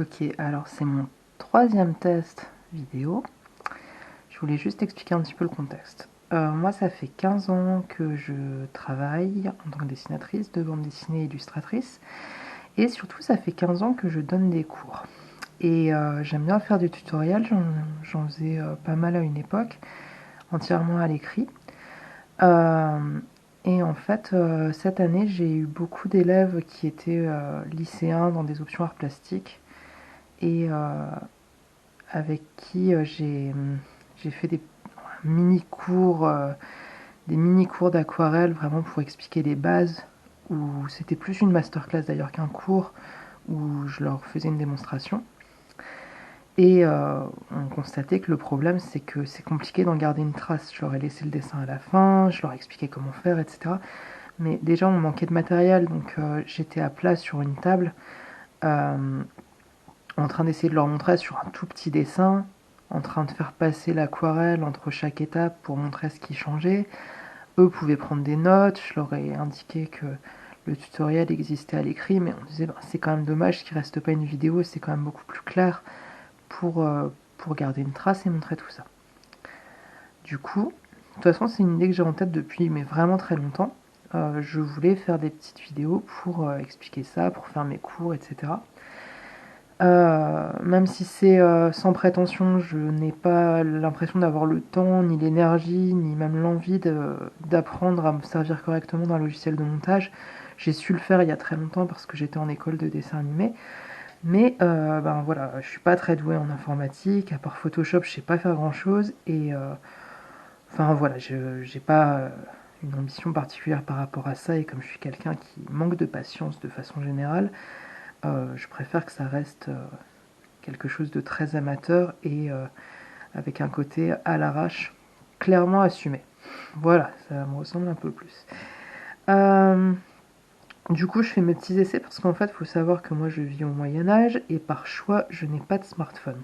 Ok, alors c'est mon troisième test vidéo. Je voulais juste expliquer un petit peu le contexte. Moi, ça fait 15 ans que je travaille en tant que dessinatrice de bande dessinée et illustratrice. Et surtout, ça fait 15 ans que je donne des cours. Et j'aime bien faire du tutoriel, j'en faisais pas mal à une époque, entièrement à l'écrit. Et en fait, cette année, j'ai eu beaucoup d'élèves qui étaient lycéens dans des options arts plastiques et avec qui j'ai fait mini-cours, des mini-cours d'aquarelle vraiment pour expliquer les bases, où c'était plus une masterclass d'ailleurs qu'un cours, où je leur faisais une démonstration. Et on constatait que le problème, c'est que c'est compliqué d'en garder une trace. Je leur ai laissé le dessin à la fin, je leur ai expliqué comment faire, etc. Mais déjà, on manquait de matériel, donc j'étais à plat sur une table, euh, en train d'essayer de leur montrer sur un tout petit dessin, en train de faire passer l'aquarelle entre chaque étape pour montrer ce qui changeait. Eux pouvaient prendre des notes, je leur ai indiqué que le tutoriel existait à l'écrit, mais on disait ben, c'est quand même dommage qu'il ne reste pas une vidéo, c'est quand même beaucoup plus clair pour garder une trace et montrer tout ça. Du coup, de toute façon, c'est une idée que j'ai en tête depuis mais vraiment très longtemps. Je voulais faire des petites vidéos pour expliquer ça, pour faire mes cours, etc. Même si c'est sans prétention, je n'ai pas l'impression d'avoir le temps, ni l'énergie, ni même l'envie d'apprendre à me servir correctement d'un logiciel de montage. J'ai su le faire il y a très longtemps parce que j'étais en école de dessin animé. Mais ben voilà, je suis pas très douée en informatique, à part Photoshop, je sais pas faire grand chose. Et enfin voilà, je j'ai pas une ambition particulière par rapport à ça. Et comme je suis quelqu'un qui manque de patience de façon générale, je préfère que ça reste quelque chose de très amateur et avec un côté à l'arrache, clairement assumé. Voilà, ça me ressemble un peu plus. Euh, du coup, je fais mes petits essais parce qu'en fait, il faut savoir que moi, je vis au Moyen-Âge et par choix, je n'ai pas de smartphone.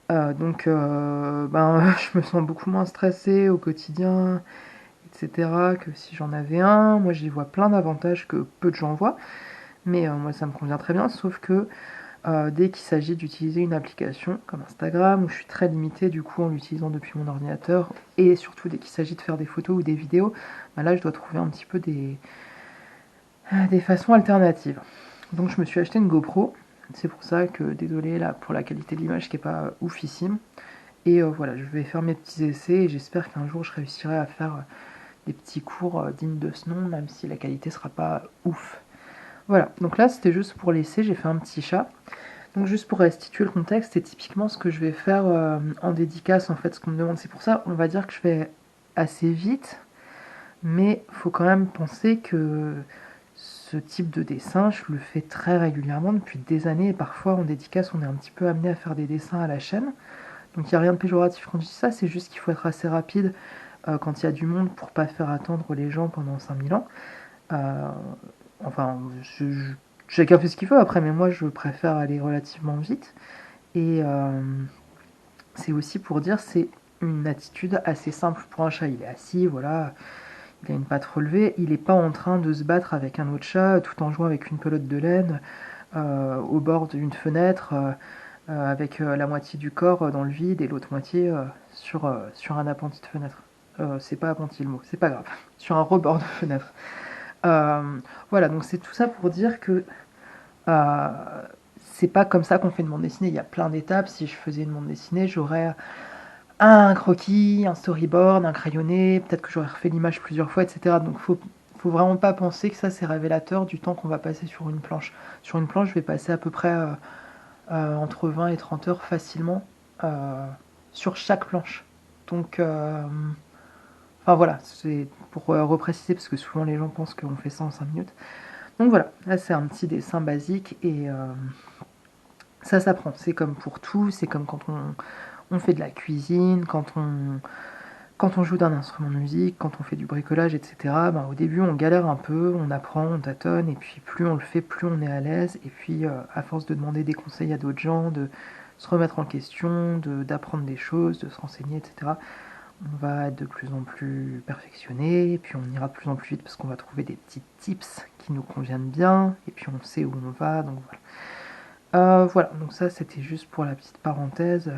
Donc, ben, je me sens beaucoup moins stressée au quotidien, etc., que si j'en avais un. Moi, j'y vois plein d'avantages que peu de gens voient, mais moi, ça me convient très bien, sauf que dès qu'il s'agit d'utiliser une application comme Instagram, où je suis très limitée du coup en l'utilisant depuis mon ordinateur, et surtout dès qu'il s'agit de faire des photos ou des vidéos, bah là je dois trouver un petit peu des façons alternatives. Donc je me suis acheté une GoPro, c'est pour ça que désolé là pour la qualité de l'image qui est pas oufissime. Et voilà, je vais faire mes petits essais et j'espère qu'un jour je réussirai à faire des petits cours dignes de ce nom, même si la qualité sera pas ouf. Voilà, donc là c'était juste pour l'essai, j'ai fait un petit chat. Donc juste pour restituer le contexte, c'est typiquement ce que je vais faire en dédicace, en fait, ce qu'on me demande. C'est pour ça, on va dire que je fais assez vite, mais il faut quand même penser que ce type de dessin, je le fais très régulièrement depuis des années, et parfois en dédicace, on est un petit peu amené à faire des dessins à la chaîne. Donc il n'y a rien de péjoratif quand je dis ça, c'est juste qu'il faut être assez rapide quand il y a du monde pour pas faire attendre les gens pendant 5000 ans. Euh, enfin, chacun fait ce qu'il veut après, mais moi je préfère aller relativement vite. Et c'est aussi pour dire, c'est une attitude assez simple pour un chat. Il est assis, voilà, il a une patte relevée, il n'est pas en train de se battre avec un autre chat tout en jouant avec une pelote de laine au bord d'une fenêtre avec la moitié du corps dans le vide et l'autre moitié sur un appentis de fenêtre. C'est pas appentis le mot, c'est pas grave. Sur un rebord de fenêtre. Euh, voilà, donc c'est tout ça pour dire que euh, c'est pas comme ça qu'on fait une bande dessinée. Il y a plein d'étapes. Si je faisais une bande dessinée, j'aurais un croquis, un storyboard, un crayonné, peut-être que j'aurais refait l'image plusieurs fois, etc. Donc faut vraiment pas penser que ça c'est révélateur du temps qu'on va passer sur une planche. Sur une planche, je vais passer à peu près entre 20 et 30 heures facilement euh, sur chaque planche. Donc, enfin voilà, c'est pour repréciser parce que souvent les gens pensent qu'on fait ça en 5 minutes. Donc voilà, là c'est un petit dessin basique et ça s'apprend. C'est comme pour tout, c'est comme quand on fait de la cuisine, quand on joue d'un instrument de musique, quand on fait du bricolage, etc., ben, au début on galère un peu, on apprend, on tâtonne, et puis plus on le fait, plus on est à l'aise, et puis à force de demander des conseils à d'autres gens, de se remettre en question, d'apprendre des choses, de se renseigner, etc., on va être de plus en plus perfectionné, et puis on ira de plus en plus vite parce qu'on va trouver des petits tips qui nous conviennent bien, et puis on sait où on va, donc voilà. Voilà, donc ça c'était juste pour la petite parenthèse.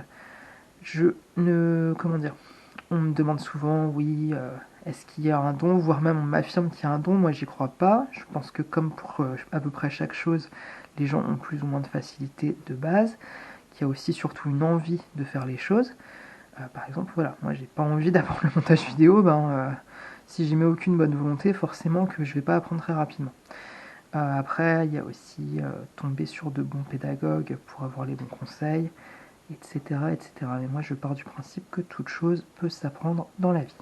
Je ne... Comment dire? On me demande souvent, oui, est-ce qu'il y a un don, voire même on m'affirme qu'il y a un don. Moi, j'y crois pas. Je pense que comme pour à peu près chaque chose, les gens ont plus ou moins de facilité de base, qu'il y a aussi surtout une envie de faire les choses. Par exemple, voilà, moi j'ai pas envie d'apprendre le montage vidéo, si j'y mets aucune bonne volonté, forcément que je vais pas apprendre très rapidement. Après, il y a aussi tomber sur de bons pédagogues pour avoir les bons conseils, etc., etc. Mais moi, je pars du principe que toute chose peut s'apprendre dans la vie.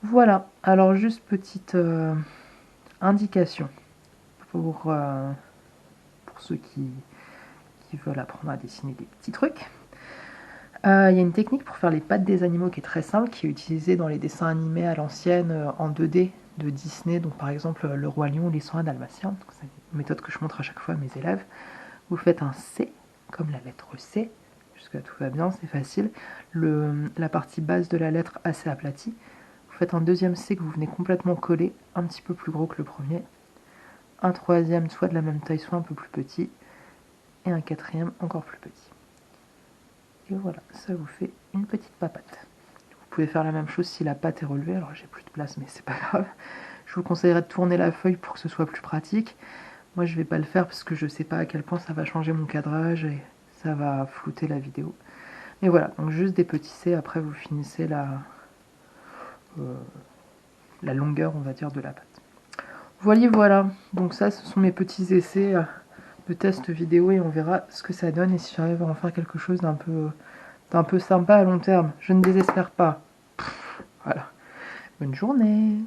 Voilà, alors juste petite indication pour ceux qui veulent apprendre à dessiner des petits trucs. Il y a une technique pour faire les pattes des animaux qui est très simple, qui est utilisée dans les dessins animés à l'ancienne en 2D de Disney, donc par exemple Le Roi Lion ou les 101 Dalmatiens. C'est une méthode que je montre à chaque fois à mes élèves. Vous faites un C, comme la lettre C, jusqu'à tout va bien, c'est facile. La partie basse de la lettre assez aplatie. Vous faites un deuxième C que vous venez complètement coller, un petit peu plus gros que le premier. Un troisième, soit de la même taille, soit un peu plus petit. Et un quatrième, encore plus petit. Et voilà, ça vous fait une petite papate. Vous pouvez faire la même chose si la pâte est relevée. Alors j'ai plus de place, mais c'est pas grave. Je vous conseillerais de tourner la feuille pour que ce soit plus pratique. Moi, je vais pas le faire parce que je sais pas à quel point ça va changer mon cadrage et ça va flouter la vidéo. Mais voilà, donc juste des petits C. Après, vous finissez la longueur, on va dire, de la pâte. Voilà. Donc ça, ce sont mes petits essais de test vidéo et on verra ce que ça donne et si j'arrive à en faire quelque chose d'un peu sympa à long terme. Je ne désespère pas. Voilà. Bonne journée.